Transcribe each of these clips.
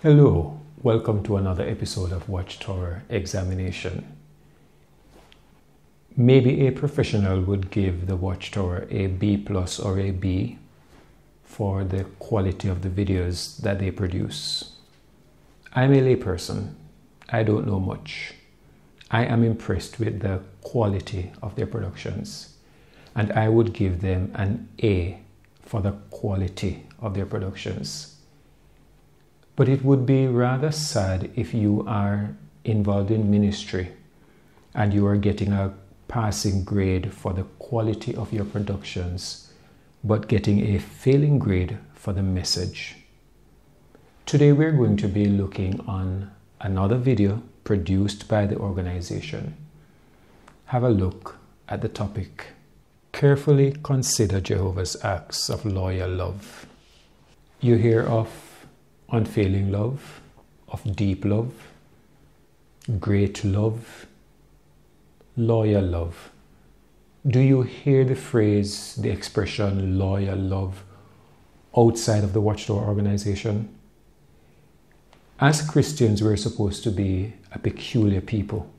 Hello, welcome to another episode of Watchtower Examination. Maybe a professional would give the Watchtower a B plus or a B for the quality of the videos that they produce. I'm a layperson. I don't know much. I am impressed with the quality of their productions, and I would give them an A for the quality of their productions. But it would be rather sad if you are involved in ministry and you are getting a passing grade for the quality of your productions, but getting a failing grade for the message. Today we're going to be looking on another video produced by the organization. Have a look at the topic. Carefully consider Jehovah's acts of loyal love. You hear of unfailing love, of deep love, great love, loyal love. Do you hear the phrase, the expression loyal love outside of the Watchtower organization? As Christians, we're supposed to be a peculiar people.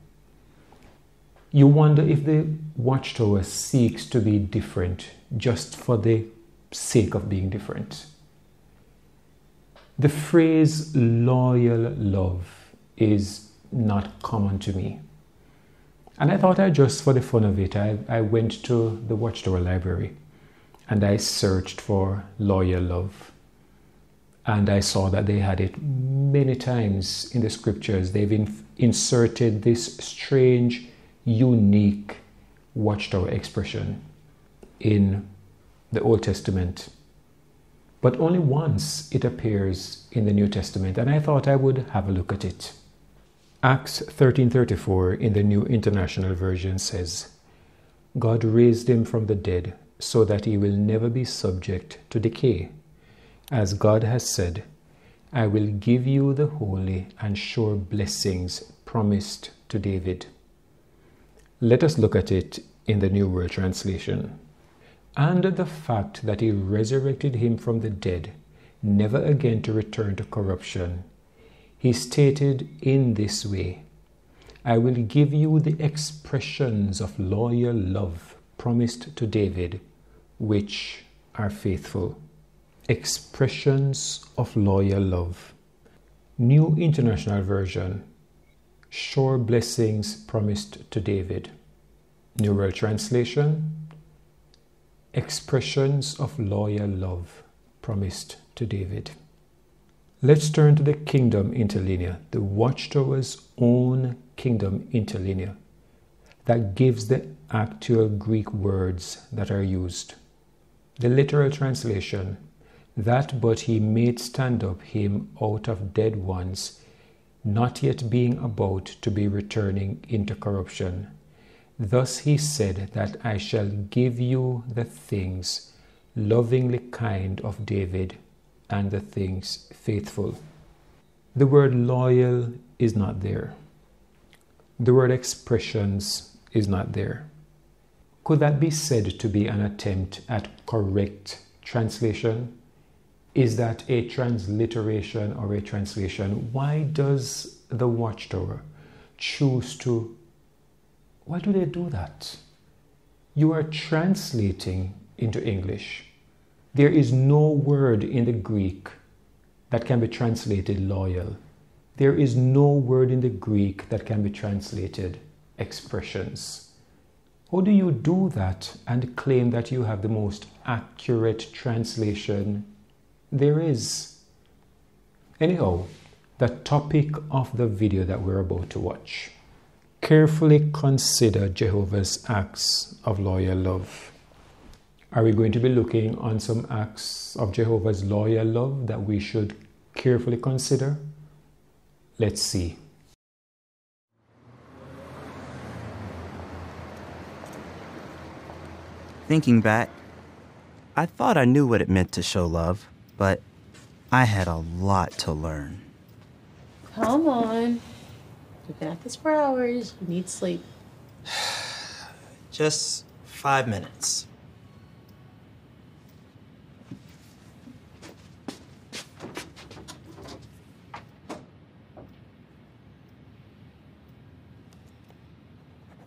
You wonder if the Watchtower seeks to be different just for the sake of being different. The phrase loyal love is not common to me. And I thought just for the fun of it, I went to the Watchtower library and I searched for loyal love. And I saw that they had it many times in the scriptures. They've inserted this strange, unique Watchtower expression in the Old Testament. But only once it appears in the New Testament, and I thought I would have a look at it. Acts 13:34 in the New International Version says, God raised him from the dead so that he will never be subject to decay. As God has said, I will give you the holy and sure blessings promised to David. Let us look at it in the New World Translation. And the fact that he resurrected him from the dead, never again to return to corruption, he stated in this way, I will give you the expressions of loyal love promised to David, which are faithful. Expressions of loyal love. New International Version, sure blessings promised to David. New World Translation, expressions of loyal love promised to David. Let's turn to the Kingdom Interlinear, the Watchtower's own Kingdom Interlinear, that gives the actual Greek words that are used. The literal translation, that but he made stand up him out of dead ones, not yet being about to be returning into corruption. Thus he said that I shall give you the things lovingly kind of David and the things faithful. The word loyal is not there. The word expressions is not there. Could that be said to be an attempt at correct translation? Is that a transliteration or a translation? Why does the Watchtower choose to? Why do they do that? You are translating into English. There is no word in the Greek that can be translated loyal. There is no word in the Greek that can be translated expressions. How do you do that and claim that you have the most accurate translation there is? Anyhow, the topic of the video that we're about to watch. Carefully consider Jehovah's acts of loyal love. Are we going to be looking on some acts of Jehovah's loyal love that we should carefully consider? Let's see. Thinking back, I thought I knew what it meant to show love, but I had a lot to learn. Come on. You've been at this for hours. You need sleep. Just 5 minutes.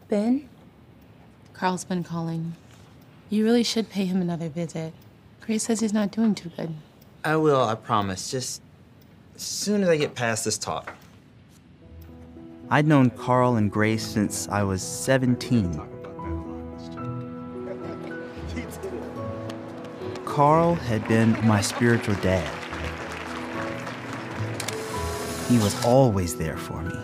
Ben? Carl's been calling. You really should pay him another visit. Grace says he's not doing too good. I will, I promise. Just as soon as I get past this talk. I'd known Carl and Grace since I was 17. Carl had been my spiritual dad. He was always there for me.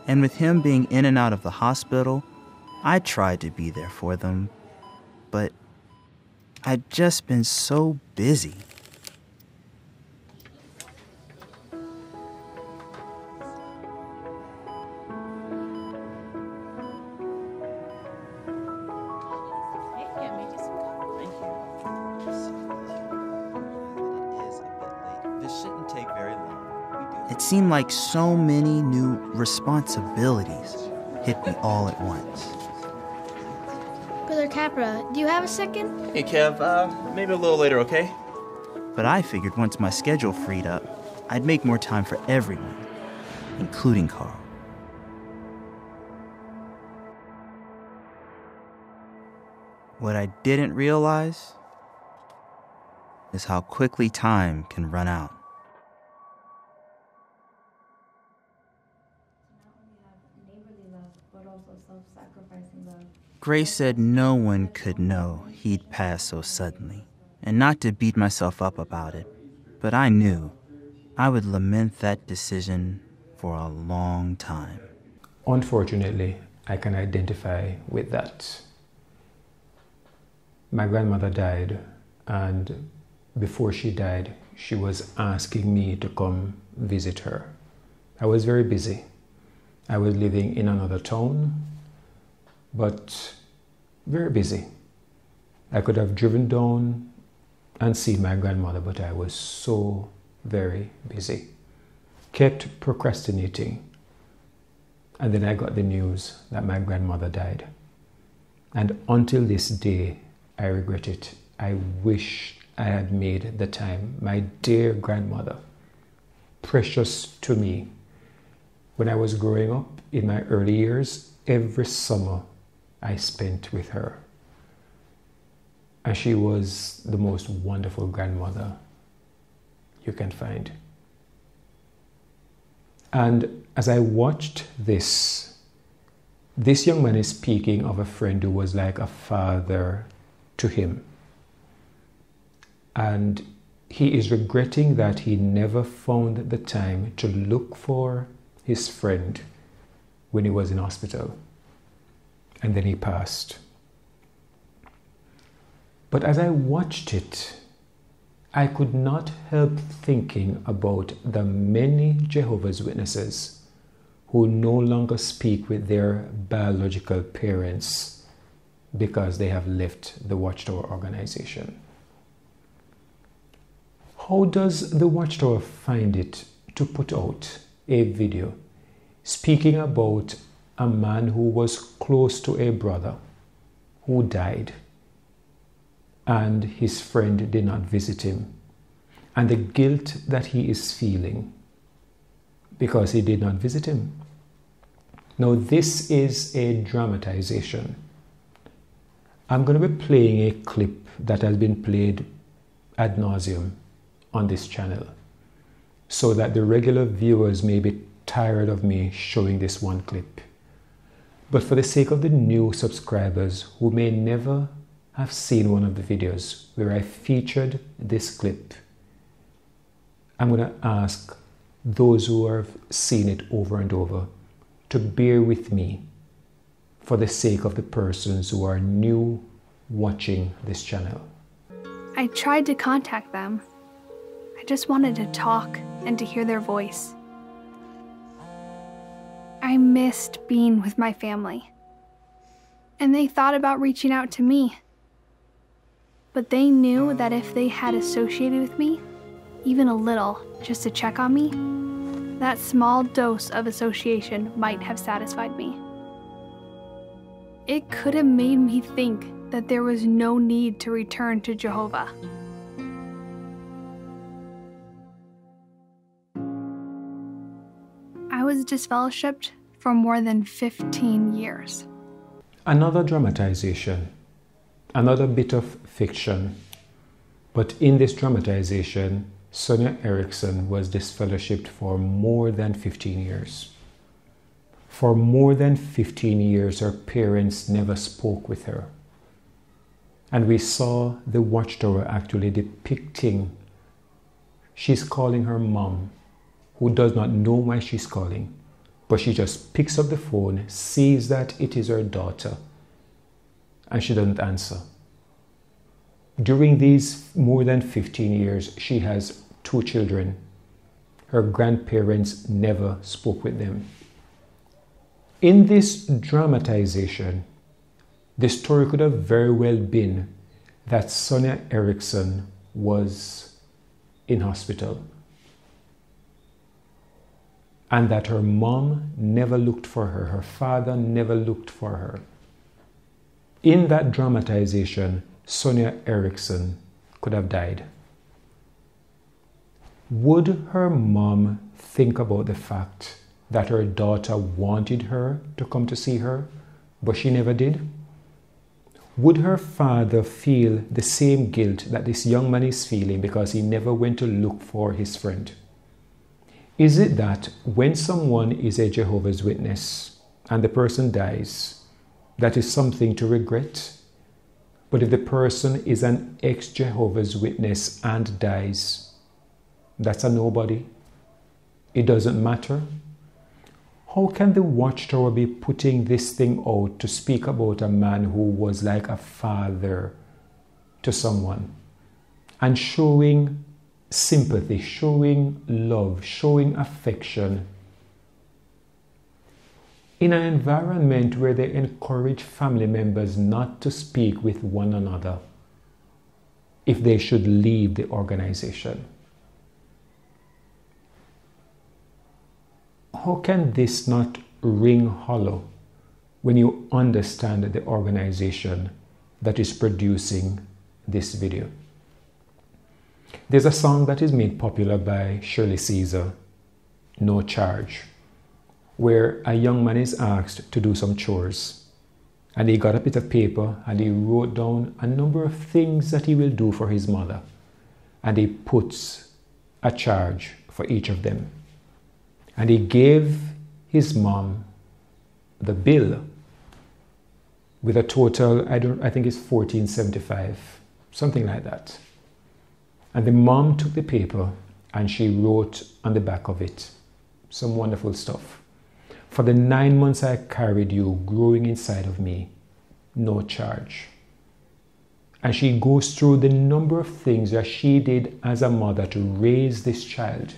And with him being in and out of the hospital, I tried to be there for them, but I'd just been so busy. It seemed like so many new responsibilities hit me all at once. Brother Capra, do you have a second? Hey, Kev, maybe a little later, okay? But I figured once my schedule freed up, I'd make more time for everyone, including Carl. What I didn't realize is how quickly time can run out. Grace said no one could know he'd pass so suddenly, and not to beat myself up about it, but I knew I would lament that decision for a long time. Unfortunately, I can identify with that. My grandmother died, and before she died, she was asking me to come visit her. I was very busy. I was living in another town, but very busy. I could have driven down and seen my grandmother, but I was so very busy. Kept procrastinating. And then I got the news that my grandmother died. And until this day, I regret it. I wish I had made the time. My dear grandmother, precious to me. When I was growing up in my early years, every summer I spent with her. And she was the most wonderful grandmother you can find. And as I watched this young man is speaking of a friend who was like a father to him. And he is regretting that he never found the time to look for his friend when he was in hospital. And then he passed. But as I watched it, I could not help thinking about the many Jehovah's Witnesses who no longer speak with their biological parents because they have left the Watchtower organization. How does the Watchtower find it to put out a video speaking about a man who was close to a brother who died and his friend did not visit him, and the guilt that he is feeling because he did not visit him? Now, this is a dramatization. I'm going to be playing a clip that has been played ad nauseum on this channel so that the regular viewers may be tired of me showing this one clip. But for the sake of the new subscribers who may never have seen one of the videos where I featured this clip, I'm going to ask those who have seen it over and over to bear with me for the sake of the persons who are new watching this channel. I tried to contact them. I just wanted to talk and to hear their voice. I missed being with my family. And they thought about reaching out to me. But they knew that if they had associated with me, even a little, just to check on me, that small dose of association might have satisfied me. It could have made me think that there was no need to return to Jehovah. I was disfellowshipped for more than 15 years. Another dramatization, another bit of fiction. But in this dramatization, Sonia Erickson was disfellowshipped for more than 15 years. For more than 15 years, her parents never spoke with her. And we saw the Watchtower actually depicting, she's calling her mom, who does not know why she's calling, but she just picks up the phone, sees that it is her daughter, and she doesn't answer. During these more than 15 years, she has 2 children. Her grandparents never spoke with them. In this dramatization, the story could have very well been that Sonia Erickson was in hospital and that her mom never looked for her, her father never looked for her. In that dramatization, Sonia Erickson could have died. Would her mom think about the fact that her daughter wanted her to come to see her, but she never did? Would her father feel the same guilt that this young man is feeling because he never went to look for his friend? Is it that when someone is a Jehovah's Witness and the person dies, that is something to regret? But if the person is an ex-Jehovah's Witness and dies, that's a nobody. It doesn't matter. How can the Watchtower be putting this thing out to speak about a man who was like a father to someone and showing sympathy, showing love, showing affection in an environment where they encourage family members not to speak with one another if they should leave the organization? How can this not ring hollow when you understand the organization that is producing this video? There's a song that is made popular by Shirley Caesar, No Charge, where a young man is asked to do some chores. And he got a bit of paper and he wrote down a number of things that he will do for his mother. And he puts a charge for each of them. And he gave his mom the bill with a total, I think it's $14.75, something like that. And the mom took the paper and she wrote on the back of it some wonderful stuff. For the 9 months I carried you growing inside of me, no charge. And she goes through the number of things that she did as a mother to raise this child.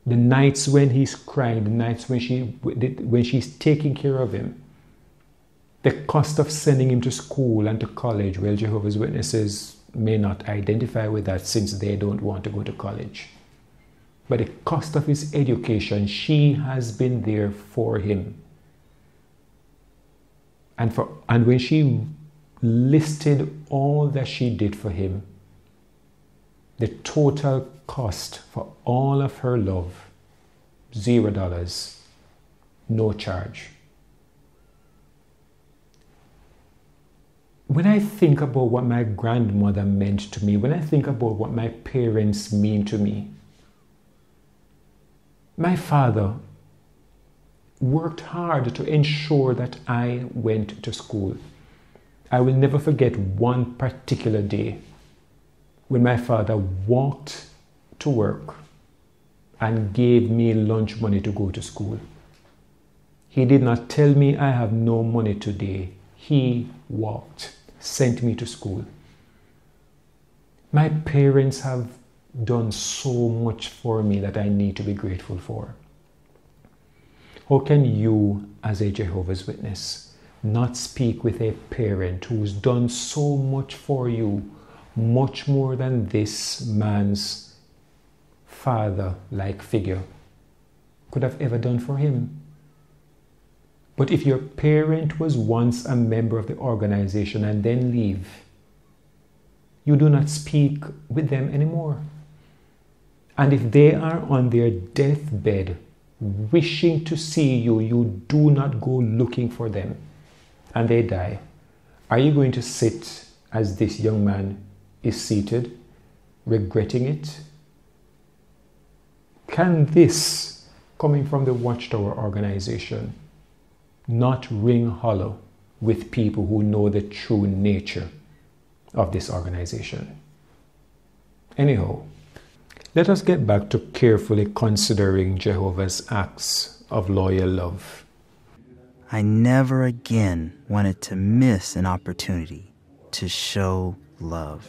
The nights when he's crying, the nights when she's taking care of him. The cost of sending him to school and to college. Well, Jehovah's Witnesses may not identify with that since they don't want to go to college. But the cost of his education, she has been there for him. And when she listed all that she did for him, the total cost for all of her love, $0, no charge. When I think about what my grandmother meant to me, when I think about what my parents mean to me, my father worked hard to ensure that I went to school. I will never forget one particular day when my father walked to work and gave me lunch money to go to school. He did not tell me I have no money today. He walked, sent me to school. My parents have done so much for me that I need to be grateful for. How can you, as a Jehovah's Witness, not speak with a parent who's done so much for you, much more than this man's father-like figure could have ever done for him? But if your parent was once a member of the organization and then leave, you do not speak with them anymore. And if they are on their deathbed wishing to see you, you do not go looking for them, and they die. Are you going to sit as this young man is seated, regretting it? Can this, coming from the Watchtower organization, not ring hollow with people who know the true nature of this organization? Anyhow, let us get back to carefully considering Jehovah's acts of loyal love. I never again wanted to miss an opportunity to show love.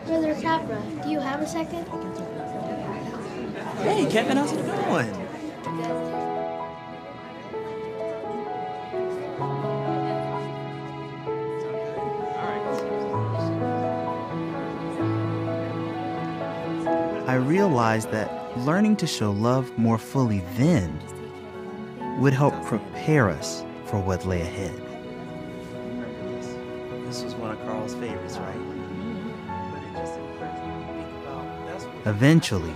Brother Capra, do you have a second? Hey, Kevin, how's it going? I realized that learning to show love more fully then would help prepare us for what lay ahead. This was one of Carl's favorites, right? Eventually,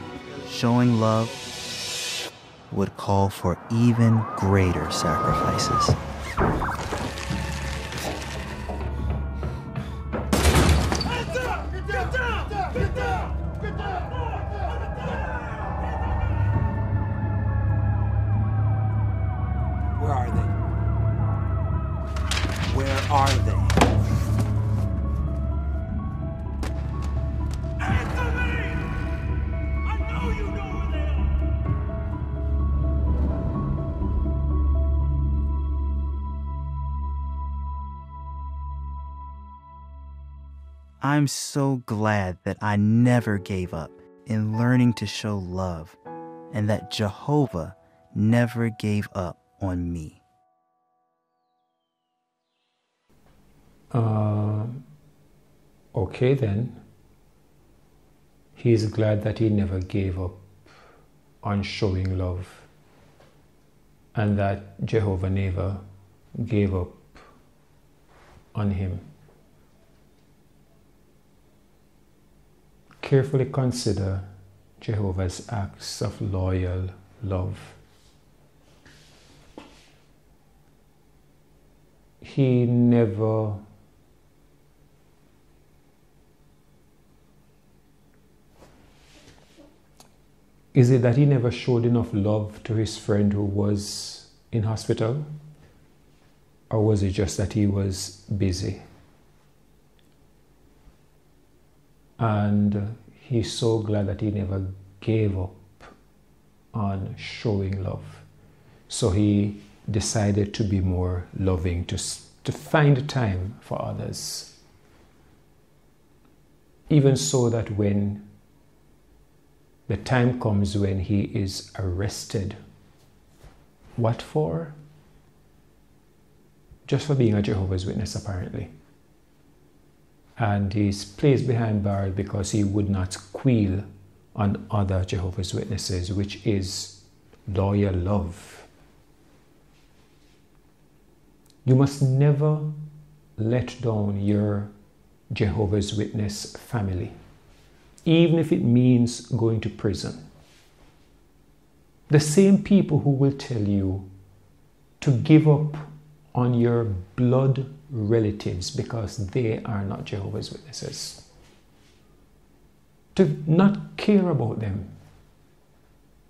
showing love would call for even greater sacrifices. Where are they? Where are they? Answer me! I know you know where they are! I'm so glad that I never gave up in learning to show love, and that Jehovah never gave up on me. Okay then. He is glad that he never gave up on showing love, and that Jehovah never gave up on him. Carefully consider Jehovah's acts of loyal love. He never Is it that he never showed enough love to his friend who was in hospital? Or was it just that he was busy? And he's so glad that he never gave up on showing love. So he decided to be more loving, to find time for others. Even so that when the time comes when he is arrested, what for? Just for being a Jehovah's Witness, apparently. And he's placed behind bars because he would not squeal on other Jehovah's Witnesses, which is loyal love. You must never let down your Jehovah's Witness family, even if it means going to prison. The same people who will tell you to give up on your blood relatives because they are not Jehovah's Witnesses, to not care about them.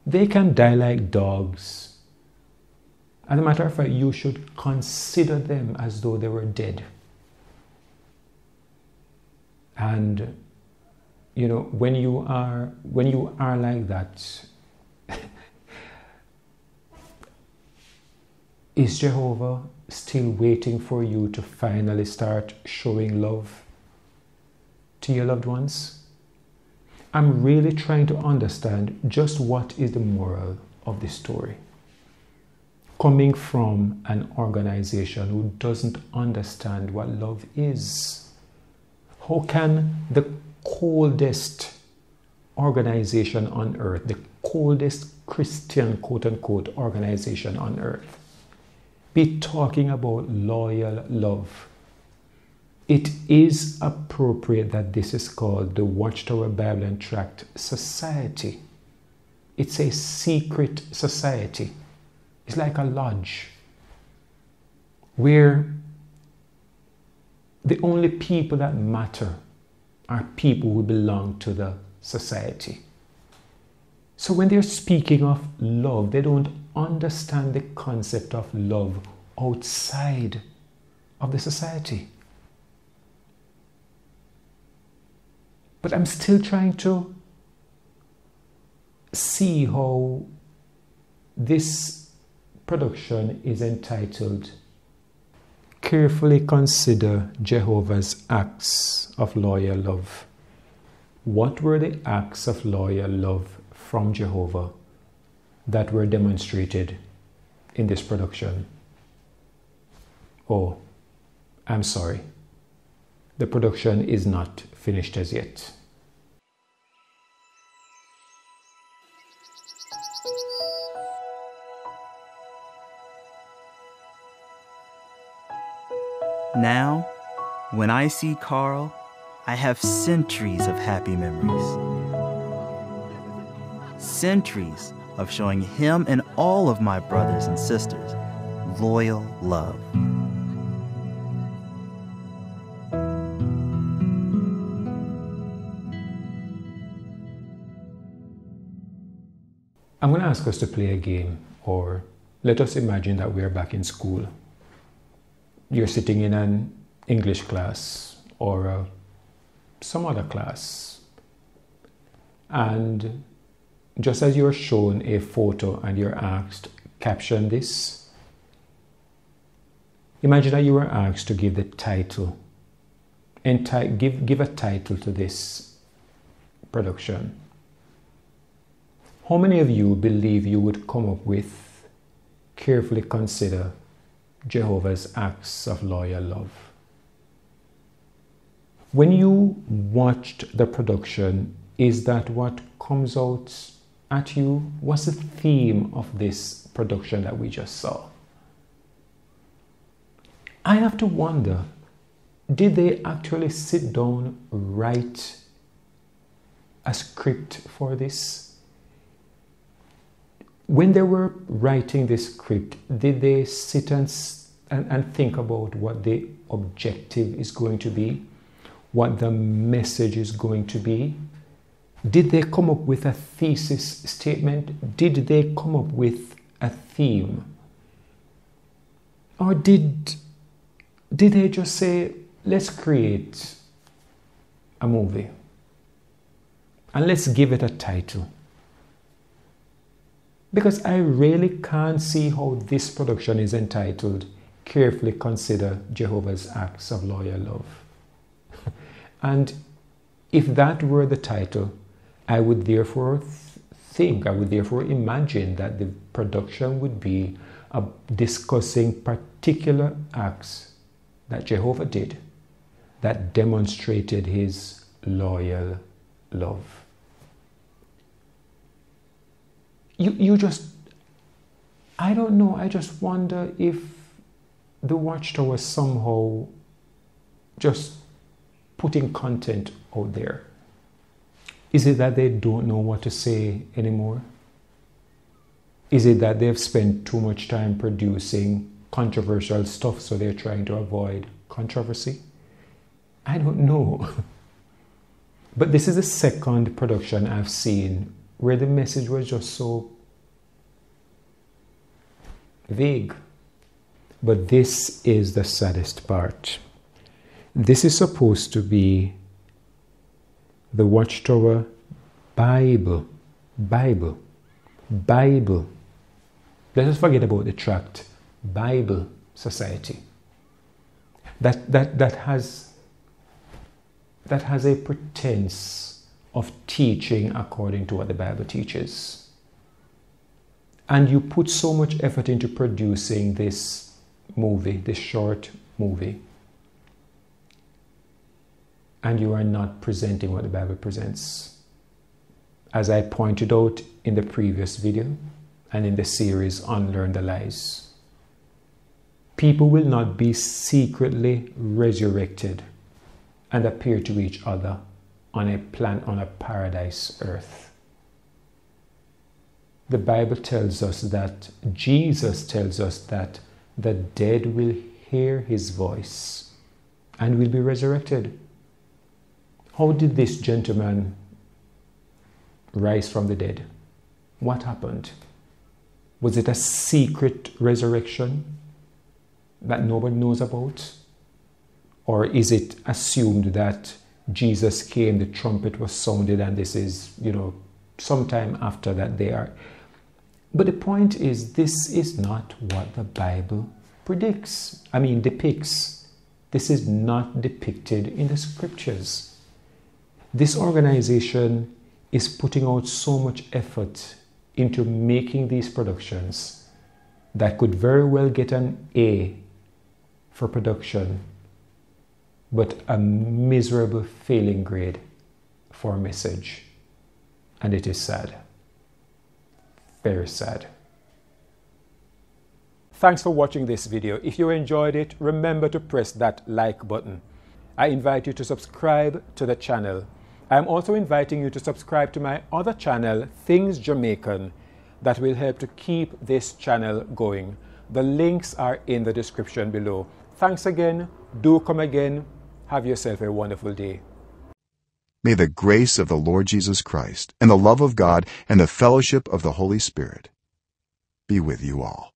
They can die like dogs. As a matter of fact, you should consider them as though they were dead. And you know, when you are like that, is Jehovah still waiting for you to finally start showing love to your loved ones? I'm really trying to understand just what is the moral of this story. coming from an organization who doesn't understand what love is. How can the coldest organization on earth, the coldest Christian quote-unquote organization on earth, be talking about loyal love? It is appropriate that this is called the Watchtower Bible and Tract Society. It's a secret society. It's like a lodge where the only people that matter are people who belong to the society. So when they're speaking of love, they don't understand the concept of love outside of the society. But I'm still trying to see how this production is entitled Carefully Consider Jehovah's Acts of Loyal Love. What were the acts of loyal love from Jehovah that were demonstrated in this production? Oh, I'm sorry. The production is not finished as yet. Now, when I see Carl, I have centuries of happy memories. Centuries of showing him and all of my brothers and sisters loyal love. I'm going to ask us to play a game, or let us imagine that we are back in school. You're sitting in an English class or some other class, and just as you're shown a photo and you're asked, caption this. Imagine that you were asked to give the title, and give a title to this production. How many of you believe you would come up with carefully consider Jehovah's acts of loyal love? When you watched the production, is that what comes out at you? What's the theme of this production that we just saw? I have to wonder, did they actually sit down, write a script for this? When they were writing this script, did they sit and think about what the objective is going to be? What the message is going to be? Did they come up with a thesis statement? Did they come up with a theme? Or did they just say, let's create a movie and let's give it a title? Because I really can't see how this production is entitled Carefully Consider Jehovah's Acts of Loyal Love. And if that were the title, I would therefore imagine that the production would be discussing particular acts that Jehovah did that demonstrated his loyal love. I don't know, I just wonder if the Watchtower somehow just putting content out there. Is it that they don't know what to say anymore? Is it that they've spent too much time producing controversial stuff, so they're trying to avoid controversy? I don't know. But this is the second production I've seen where the message was just so vague. But this is the saddest part. This is supposed to be the Watchtower Bible. Let us forget about the tract Bible Society. That has a pretense of teaching according to what the Bible teaches. and you put so much effort into producing this movie, this short movie, and you are not presenting what the Bible presents. As I pointed out in the previous video and in the series Unlearn the Lies, people will not be secretly resurrected and appear to each other on a paradise earth. The Bible tells us that, Jesus tells us that the dead will hear his voice and will be resurrected. How did this gentleman rise from the dead? What happened? Was it a secret resurrection that nobody knows about? Or is it assumed that Jesus came, the trumpet was sounded, and this is, sometime after that they are? But the point is, this is not what the Bible depicts. This is not depicted in the scriptures. This organization is putting out so much effort into making these productions that could very well get an A for production, but a miserable failing grade for message. And it is sad. Very sad. Thanks for watching this video. If you enjoyed it, remember to press that like button. I invite you to subscribe to the channel. I am also inviting you to subscribe to my other channel, Things Jamaican, that will help to keep this channel going. The links are in the description below. Thanks again. Do come again. Have yourself a wonderful day. May the grace of the Lord Jesus Christ and the love of God and the fellowship of the Holy Spirit be with you all.